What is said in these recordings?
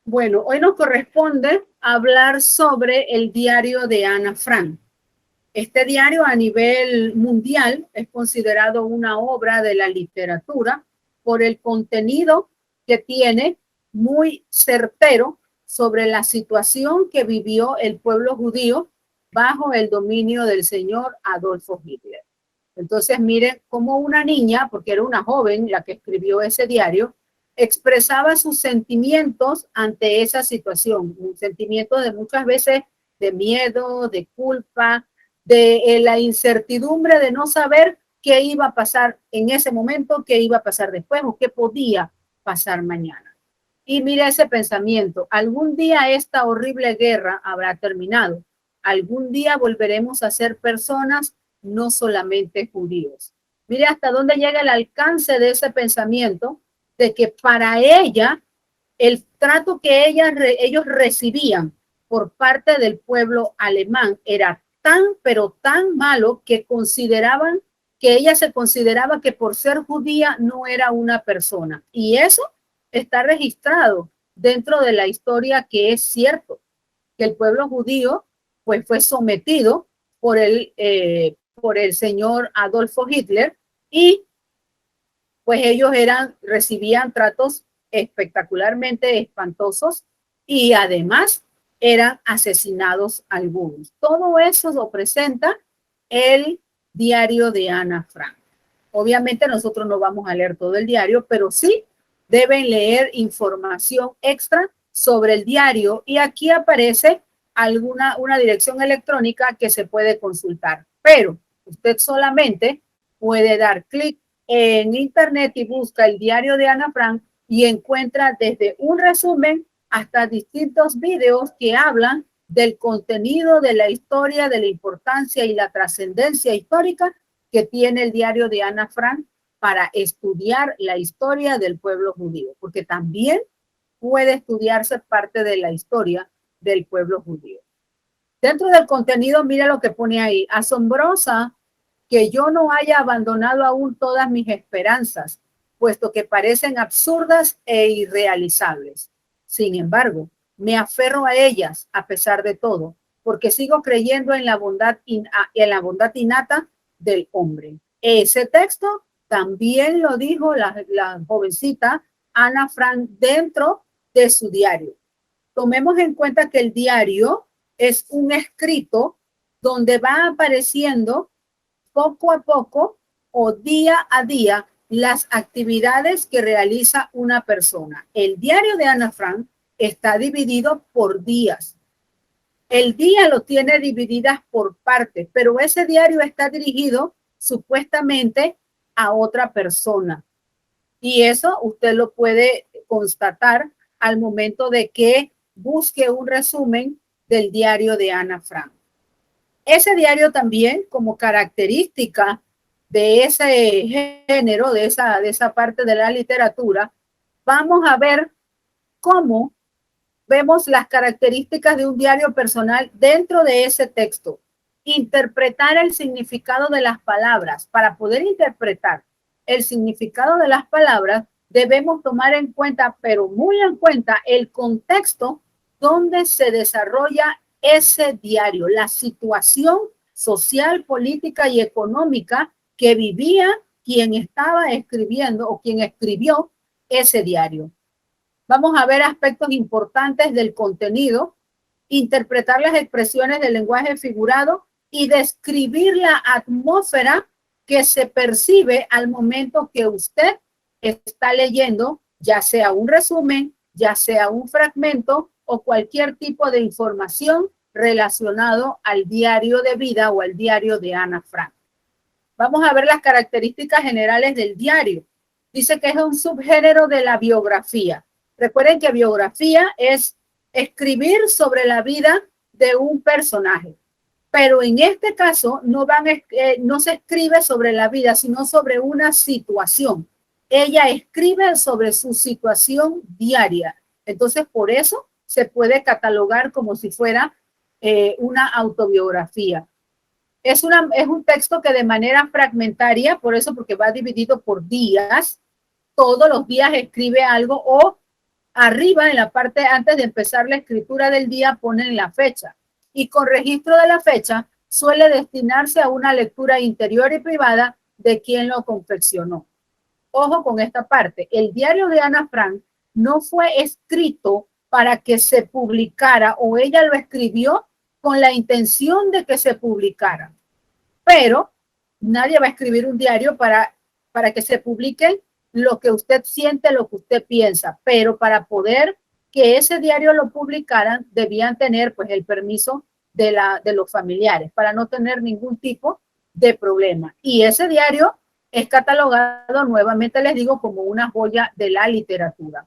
Bueno, hoy nos corresponde hablar sobre el diario de Ana Frank. Este diario a nivel mundial es considerado una obra de la literatura por el contenido que tiene muy certero sobre la situación que vivió el pueblo judío bajo el dominio del señor Adolfo Hitler. Entonces, miren cómo una niña, porque era una joven la que escribió ese diario, expresaba sus sentimientos ante esa situación, un sentimiento de muchas veces de miedo, de culpa, de la incertidumbre de no saber qué iba a pasar en ese momento, qué iba a pasar después o qué podía pasar mañana. Y mira ese pensamiento, algún día esta horrible guerra habrá terminado, algún día volveremos a ser personas, no solamente judíos. Mire hasta dónde llega el alcance de ese pensamiento, de que para ella el trato que ellos recibían por parte del pueblo alemán era tan, pero tan malo que consideraban que ella se consideraba que por ser judía no era una persona. Y eso está registrado dentro de la historia, que es cierto que el pueblo judío pues fue sometido por el señor Adolfo Hitler y pues ellos recibían tratos espectacularmente espantosos y además eran asesinados algunos. Todo eso lo presenta el diario de Ana Frank. Obviamente nosotros no vamos a leer todo el diario, pero sí deben leer información extra sobre el diario y aquí aparece una dirección electrónica que se puede consultar, pero usted solamente puede dar clic en internet y busca el diario de Ana Frank y encuentra desde un resumen hasta distintos videos que hablan del contenido, de la historia, de la importancia y la trascendencia histórica que tiene el diario de Ana Frank para estudiar la historia del pueblo judío, porque también puede estudiarse parte de la historia del pueblo judío. Dentro del contenido, mira lo que pone ahí: asombrosa que yo no haya abandonado aún todas mis esperanzas, puesto que parecen absurdas e irrealizables. Sin embargo, me aferro a ellas a pesar de todo, porque sigo creyendo en la bondad innata del hombre. Ese texto también lo dijo la jovencita Ana Frank dentro de su diario. Tomemos en cuenta que el diario es un escrito donde va apareciendo poco a poco o día a día las actividades que realiza una persona. El diario de Ana Frank está dividido por días. El día lo tiene divididas por partes, pero ese diario está dirigido supuestamente a otra persona. Y eso usted lo puede constatar al momento de que busque un resumen del diario de Ana Frank. Ese diario también, como característica de ese género, de esa parte de la literatura, vamos a ver cómo vemos las características de un diario personal dentro de ese texto. Interpretar el significado de las palabras. Para poder interpretar el significado de las palabras, debemos tomar en cuenta, pero muy en cuenta, el contexto donde se desarrolla ese diario, la situación social, política y económica que vivía quien estaba escribiendo o quien escribió ese diario. Vamos a ver aspectos importantes del contenido, interpretar las expresiones del lenguaje figurado y describir la atmósfera que se percibe al momento que usted está leyendo, ya sea un resumen, ya sea un fragmento o cualquier tipo de información relacionado al diario de vida o al diario de Ana Frank. Vamos a ver las características generales del diario. Dice que es un subgénero de la biografía. Recuerden que biografía es escribir sobre la vida de un personaje, pero en este caso no se escribe sobre la vida, sino sobre una situación. Ella escribe sobre su situación diaria. Entonces, por eso se puede catalogar como si fuera una autobiografía. Es un texto que de manera fragmentaria, por eso, porque va dividido por días, todos los días escribe algo o Arriba, en la parte antes de empezar la escritura del día, ponen la fecha. Y con registro de la fecha suele destinarse a una lectura interior y privada de quien lo confeccionó. Ojo con esta parte. El diario de Ana Frank no fue escrito para que se publicara, o ella lo escribió con la intención de que se publicara. Pero nadie va a escribir un diario para que se publique lo que usted siente, lo que usted piensa. Pero para poder que ese diario lo publicaran, debían tener pues el permiso de los familiares para no tener ningún tipo de problema. Y ese diario es catalogado, nuevamente les digo, como una joya de la literatura.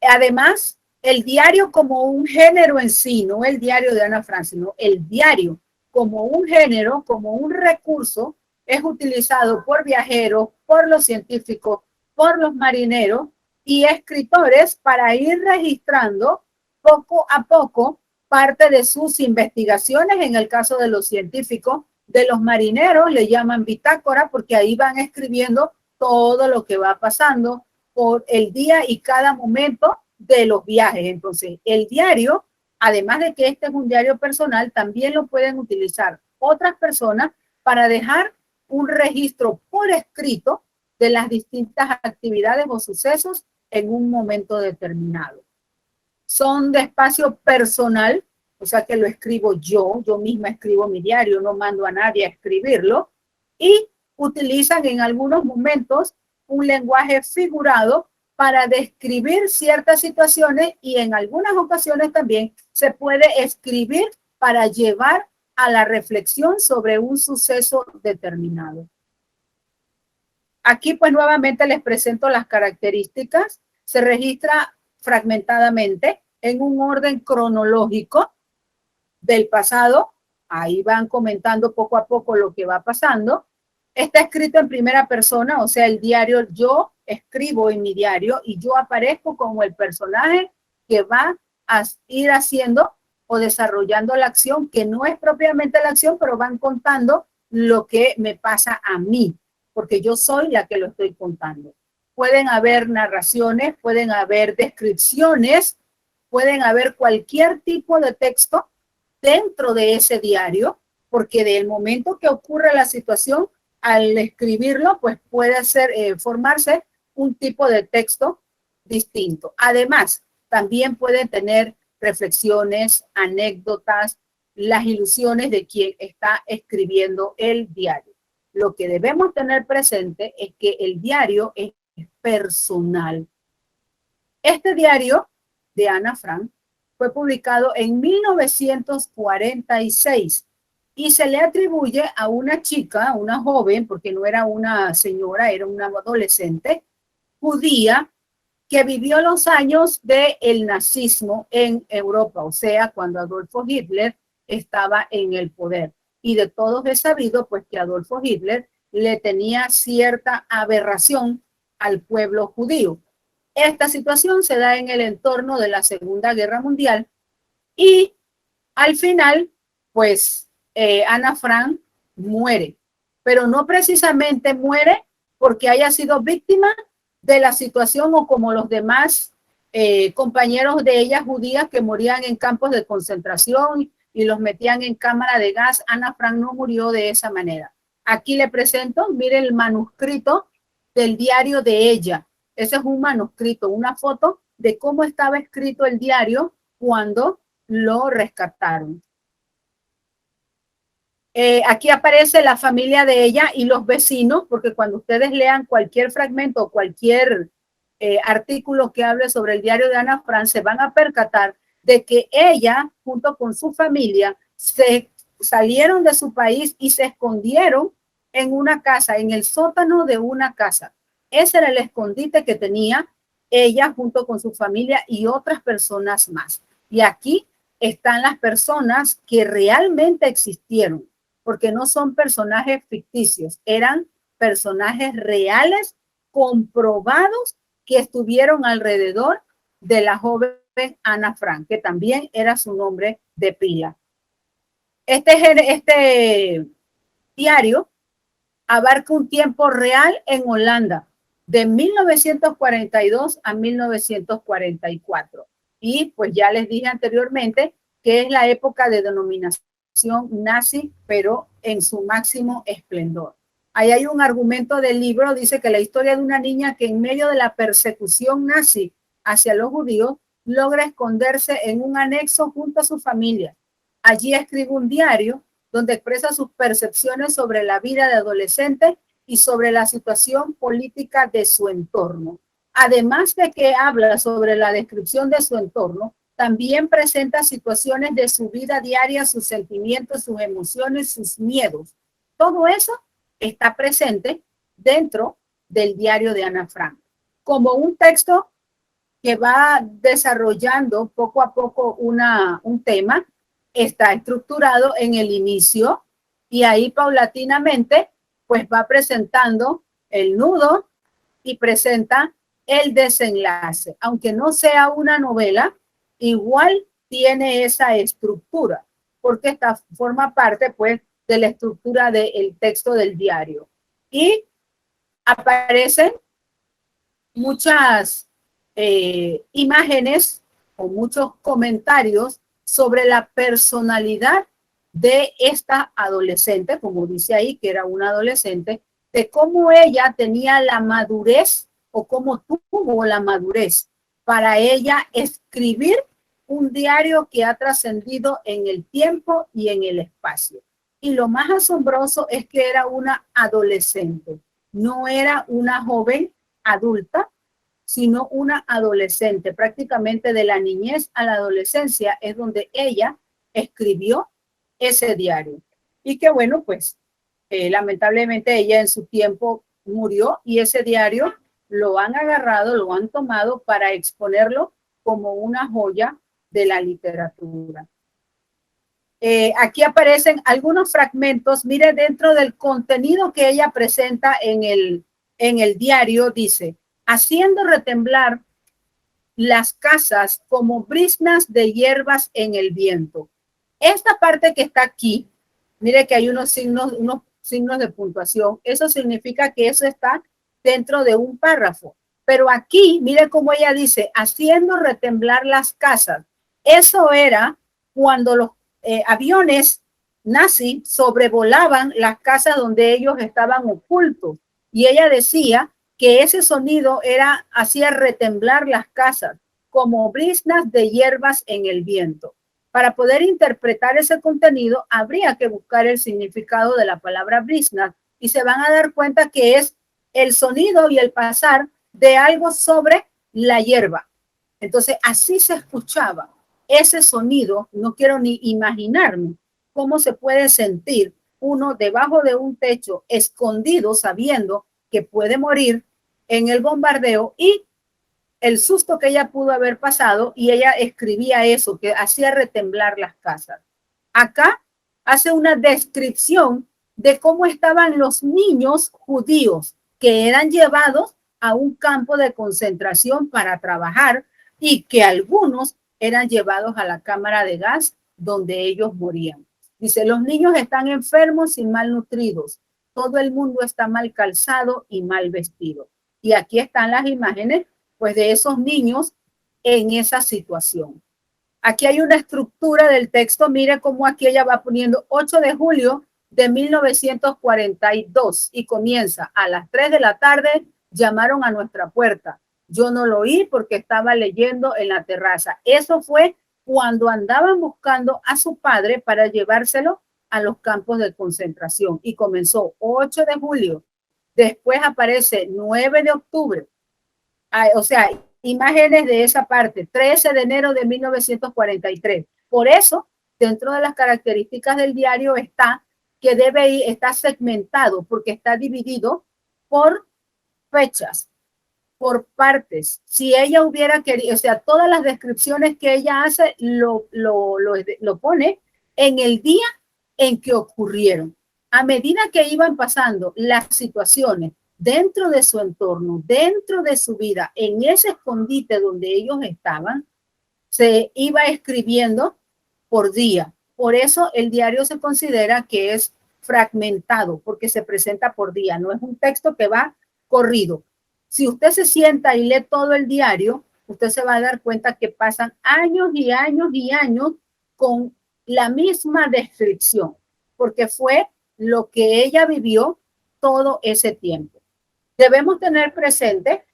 Además, el diario como un género en sí, no el diario de Ana Frank, sino el diario como un género, como un recurso, es utilizado por viajeros, por los científicos, por los marineros y escritores para ir registrando poco a poco parte de sus investigaciones. En el caso de los científicos, de los marineros le llaman bitácora porque ahí van escribiendo todo lo que va pasando por el día y cada momento de los viajes. Entonces, el diario, además de que este es un diario personal, también lo pueden utilizar otras personas para dejar un registro por escrito de las distintas actividades o sucesos en un momento determinado. Son de espacio personal, o sea que lo escribo yo misma escribo mi diario, no mando a nadie a escribirlo, y utilizan en algunos momentos un lenguaje figurado para describir ciertas situaciones y en algunas ocasiones también se puede escribir para llevar a la reflexión sobre un suceso determinado. Aquí pues nuevamente les presento las características. Se registra fragmentadamente en un orden cronológico del pasado. Ahí van comentando poco a poco lo que va pasando. Está escrito en primera persona, o sea, el diario, yo escribo en mi diario y yo aparezco como el personaje que va a ir haciendo o desarrollando la acción, que no es propiamente la acción, pero van contando lo que me pasa a mí, porque yo soy la que lo estoy contando. Pueden haber narraciones, pueden haber descripciones, pueden haber cualquier tipo de texto dentro de ese diario, porque del momento que ocurre la situación, al escribirlo, pues puede ser, formarse un tipo de texto distinto. Además, también pueden tener reflexiones, anécdotas, las ilusiones de quien está escribiendo el diario. Lo que debemos tener presente es que el diario es personal. Este diario de Ana Frank fue publicado en 1946 y se le atribuye a una chica, una joven, porque no era una señora, era una adolescente judía que vivió los años del nazismo en Europa, o sea, cuando Adolfo Hitler estaba en el poder. Y de todos es sabido, pues, que Adolfo Hitler le tenía cierta aberración al pueblo judío. Esta situación se da en el entorno de la Segunda Guerra Mundial y al final, pues, Ana Frank muere, pero no precisamente muere porque haya sido víctima de la situación o como los demás compañeros de ella judías que morían en campos de concentración y los metían en cámara de gas. Ana Frank no murió de esa manera. Aquí le presento, mire el manuscrito del diario de ella. Ese es un manuscrito, una foto de cómo estaba escrito el diario cuando lo rescataron. Aquí aparece la familia de ella y los vecinos, porque cuando ustedes lean cualquier fragmento o cualquier artículo que hable sobre el diario de Ana Frank, se van a percatar de que ella, junto con su familia, se salieron de su país y se escondieron en una casa, en el sótano de una casa. Ese era el escondite que tenía ella junto con su familia y otras personas más. Y aquí están las personas que realmente existieron, porque no son personajes ficticios, eran personajes reales, comprobados, que estuvieron alrededor de la joven Ana Frank, que también era su nombre de pila. Este diario abarca un tiempo real en Holanda, de 1942 a 1944. Y pues ya les dije anteriormente que es la época de denominación nazi, pero en su máximo esplendor. Ahí hay un argumento del libro, dice que la historia de una niña que en medio de la persecución nazi hacia los judíos logra esconderse en un anexo junto a su familia. Allí escribe un diario donde expresa sus percepciones sobre la vida de adolescente y sobre la situación política de su entorno. Además de que habla sobre la descripción de su entorno, también presenta situaciones de su vida diaria, sus sentimientos, sus emociones, sus miedos. Todo eso está presente dentro del diario de Ana Frank. Como un texto que va desarrollando poco a poco un tema, está estructurado en el inicio y ahí paulatinamente pues va presentando el nudo y presenta el desenlace. Aunque no sea una novela, igual tiene esa estructura, porque esta forma parte pues de la estructura del texto del diario. Y aparecen muchas imágenes o muchos comentarios sobre la personalidad de esta adolescente, como dice ahí que era una adolescente, de cómo ella tenía la madurez o cómo tuvo la madurez para ella escribir un diario que ha trascendido en el tiempo y en el espacio. Y lo más asombroso es que era una adolescente, no era una joven adulta, sino una adolescente. Prácticamente de la niñez a la adolescencia es donde ella escribió ese diario. Y que bueno, pues lamentablemente ella en su tiempo murió y ese diario lo han agarrado, lo han tomado para exponerlo como una joya de la literatura. Aquí aparecen algunos fragmentos. Mire, dentro del contenido que ella presenta en el diario, dice: haciendo retemblar las casas como briznas de hierbas en el viento. Esta parte que está aquí, mire que hay unos signos de puntuación. Eso significa que eso está dentro de un párrafo. Pero aquí, mire cómo ella dice, haciendo retemblar las casas. Eso era cuando los aviones nazi sobrevolaban las casas donde ellos estaban ocultos. Y ella decía que ese sonido hacía retemblar las casas como briznas de hierbas en el viento. Para poder interpretar ese contenido, habría que buscar el significado de la palabra briznas y se van a dar cuenta que es el sonido y el pasar de algo sobre la hierba. Entonces, así se escuchaba ese sonido. No quiero ni imaginarme cómo se puede sentir uno debajo de un techo, escondido, sabiendo que puede morir en el bombardeo y el susto que ella pudo haber pasado, y ella escribía eso, que hacía retemblar las casas. Acá hace una descripción de cómo estaban los niños judíos que eran llevados a un campo de concentración para trabajar y que algunos eran llevados a la cámara de gas donde ellos morían. Dice, los niños están enfermos y malnutridos. Todo el mundo está mal calzado y mal vestido. Y aquí están las imágenes, pues, de esos niños en esa situación. Aquí hay una estructura del texto. Mire cómo aquí ella va poniendo 8 de julio de 1942 y comienza: a las 3 de la tarde llamaron a nuestra puerta. Yo no lo oí porque estaba leyendo en la terraza. Eso fue cuando andaban buscando a su padre para llevárselo a los campos de concentración. Y comenzó 8 de julio. Después aparece 9 de octubre. O sea, imágenes de esa parte, 13 de enero de 1943. Por eso, dentro de las características del diario está que está segmentado, porque está dividido por fechas, por partes. Si ella hubiera querido, o sea, todas las descripciones que ella hace lo pone en el día en que ocurrieron. A medida que iban pasando las situaciones dentro de su entorno, dentro de su vida, en ese escondite donde ellos estaban, se iba escribiendo por día. Por eso el diario se considera que es fragmentado, porque se presenta por día. No es un texto que va corrido. Si usted se sienta y lee todo el diario, usted se va a dar cuenta que pasan años y años y años con la misma descripción, porque fue lo que ella vivió todo ese tiempo. Debemos tener presente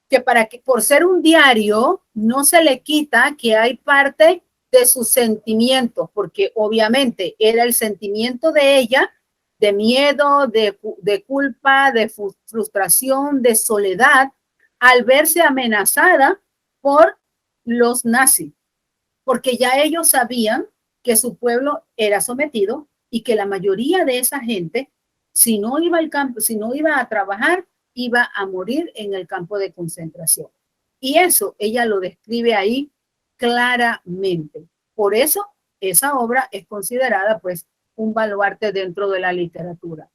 que por ser un diario no se le quita que hay parte de sus sentimientos, porque obviamente era el sentimiento de ella, de miedo, de culpa, de frustración, de soledad, al verse amenazada por los nazis, porque ya ellos sabían que su pueblo era sometido y que la mayoría de esa gente, si no iba al campo, si no iba a trabajar, iba a morir en el campo de concentración. Y eso ella lo describe ahí claramente. Por eso esa obra es considerada pues un baluarte dentro de la literatura.